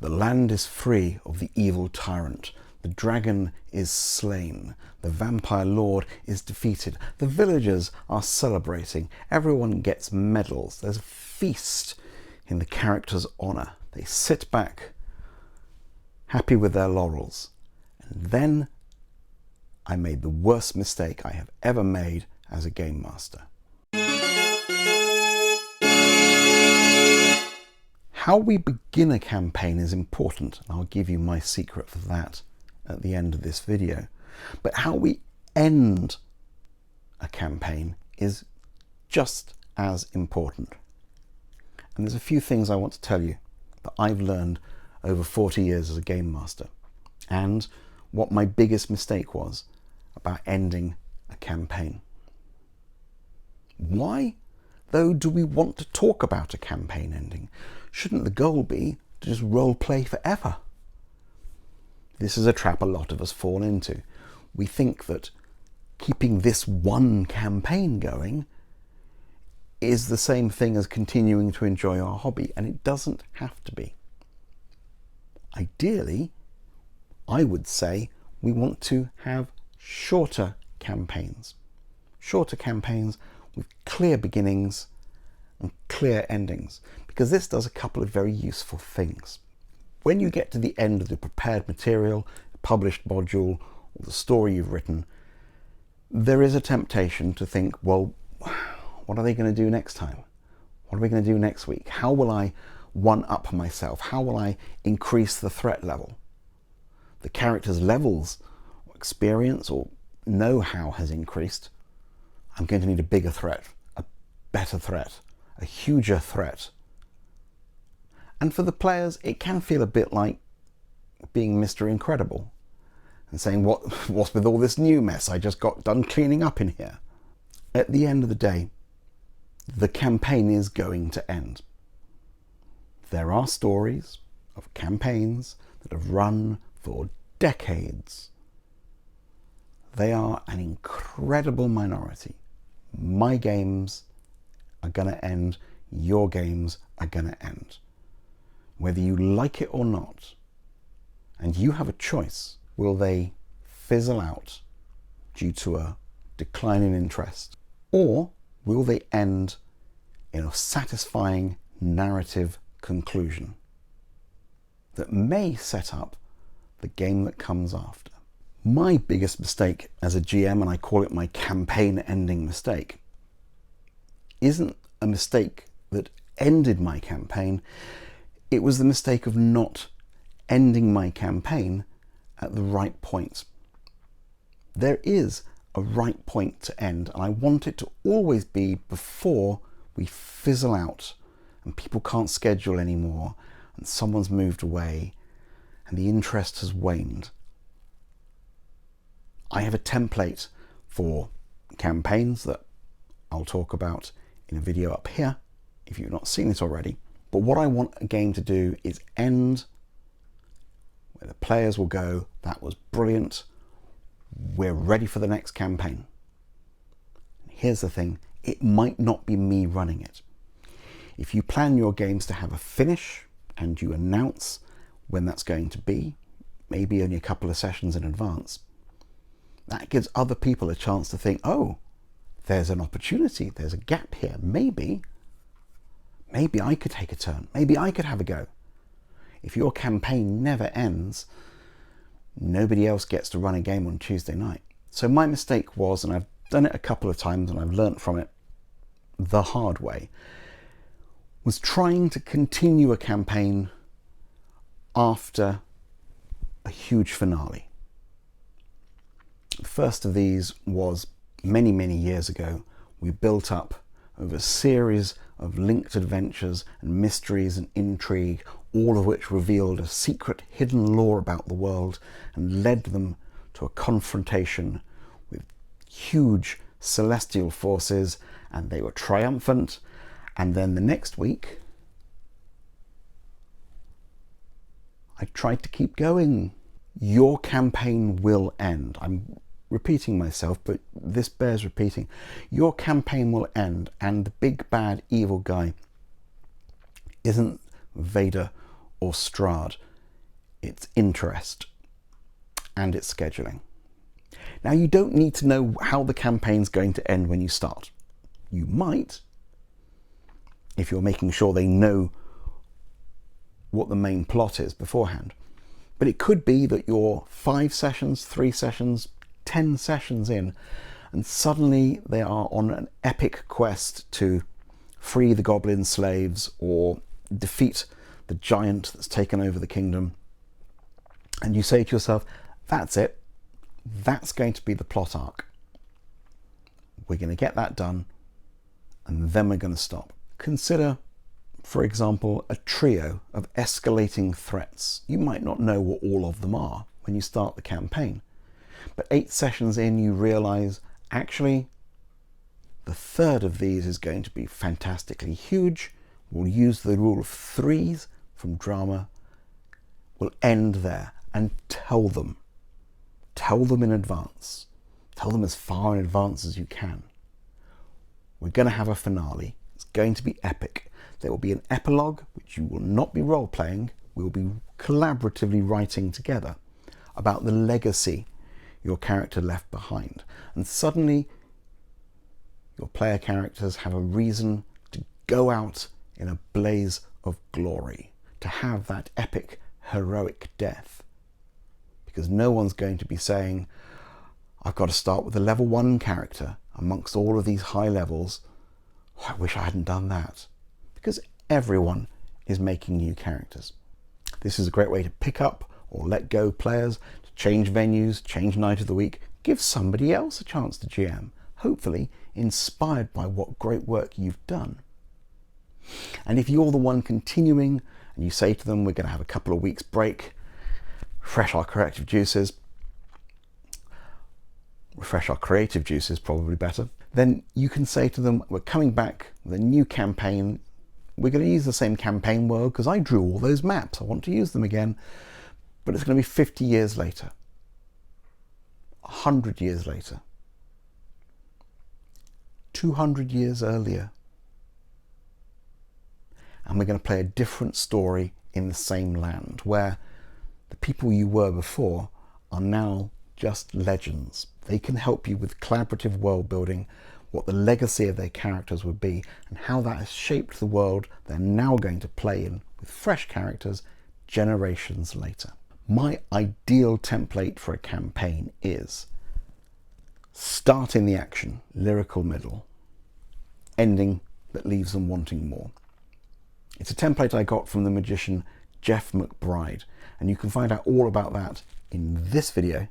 The land is free of the evil tyrant. The dragon is slain. The vampire lord is defeated. The villagers are celebrating. Everyone gets medals. There's a feast in the characters' honour. They sit back, happy with their laurels. And then I made the worst mistake I have ever made as a game master. How we begin a campaign is important, and I'll give you my secret for that at the end of this video. But how we end a campaign is just as important. And there's a few things I want to tell you that I've learned over 40 years as a game master, and what my biggest mistake was about ending a campaign. Why, though, do we want to talk about a campaign ending? Shouldn't the goal be to just role play forever? This is a trap a lot of us fall into. We think that keeping this one campaign going is the same thing as continuing to enjoy our hobby, and it doesn't have to be. Ideally, I would say we want to have shorter campaigns. Shorter campaigns with clear beginnings and clear endings, because this does a couple of very useful things. When you get to the end of the prepared material, the published module, or the story you've written, there is a temptation to think, well, what are they going to do next time? What are we going to do next week? How will I one-up myself? How will I increase the threat level? The character's levels, or experience, or know-how has increased. I'm going to need a bigger threat, a better threat, a huger threat. And for the players, it can feel a bit like being Mr. Incredible and saying, what's with all this new mess I just got done cleaning up in here? At the end of the day, the campaign is going to end. There are stories of campaigns that have run for decades. They are an incredible minority. My games are going to end. Your games are going to end. Whether you like it or not, and you have a choice, will they fizzle out due to a decline in interest, or will they end in a satisfying narrative conclusion that may set up the game that comes after? My biggest mistake as a GM, and I call it my campaign ending mistake, isn't a mistake that ended my campaign. It was the mistake of not ending my campaign at the right point. There is a right point to end, and I want it to always be before we fizzle out and people can't schedule anymore and someone's moved away and the interest has waned. I have a template for campaigns that I'll talk about in a video up here if you've not seen it already. But what I want a game to do is end where the players will go, that was brilliant, we're ready for the next campaign. Here's the thing, it might not be me running it. If you plan your games to have a finish and you announce when that's going to be, maybe only a couple of sessions in advance, that gives other people a chance to think, oh, there's an opportunity, there's a gap here, maybe I could take a turn, maybe I could have a go. If your campaign never ends, nobody else gets to run a game on Tuesday night. So my mistake was, and I've done it a couple of times and I've learnt from it the hard way, was trying to continue a campaign after a huge finale. The first of these was many, many years ago. We built up over a series of linked adventures and mysteries and intrigue, all of which revealed a secret hidden lore about the world and led them to a confrontation with huge celestial forces, and they were triumphant. And then the next week, I tried to keep going. Your campaign will end. I'm repeating myself, but this bears repeating. Your campaign will end, and the big bad evil guy isn't Vader or Strahd. its interest, and its scheduling. Now, you don't need to know how the campaign's going to end when you start. You might, if you're making sure they know what the main plot is beforehand. But it could be that you're 5 sessions, 3 sessions, 10 sessions in, and suddenly they are on an epic quest to free the goblin slaves or defeat the giant that's taken over the kingdom. And you say to yourself, that's it. That's going to be the plot arc. We're going to get that done, and then we're going to stop. Consider, for example, a trio of escalating threats. You might not know what all of them are when you start the campaign, but 8 sessions in, you realize, actually, the third of these is going to be fantastically huge. We'll use the rule of 3s from drama. We'll end there and tell them. Tell them in advance. Tell them as far in advance as you can. We're going to have a finale. It's going to be epic. There will be an epilogue, which you will not be role-playing. We'll be collaboratively writing together about the legacy your character left behind. And suddenly, your player characters have a reason to go out in a blaze of glory, to have that epic, heroic death. Because no one's going to be saying, I've got to start with a level 1 character amongst all of these high levels. Oh, I wish I hadn't done that. Because everyone is making new characters. This is a great way to pick up or let go players, to change venues, change night of the week, give somebody else a chance to GM, hopefully inspired by what great work you've done. And if you're the one continuing and you say to them, we're going to have a couple of weeks break, refresh our creative juices, probably better, then you can say to them, we're coming back with a new campaign. We're going to use the same campaign world because I drew all those maps. I want to use them again. But it's going to be 50 years later, 100 years later, 200 years earlier. And we're going to play a different story in the same land where the people you were before are now just legends. They can help you with collaborative world building, what the legacy of their characters would be, and how that has shaped the world they're now going to play in with fresh characters generations later. My ideal template for a campaign is start in the action, lyrical middle, ending that leaves them wanting more. It's a template I got from the magician Jeff McBride, and you can find out all about that in this video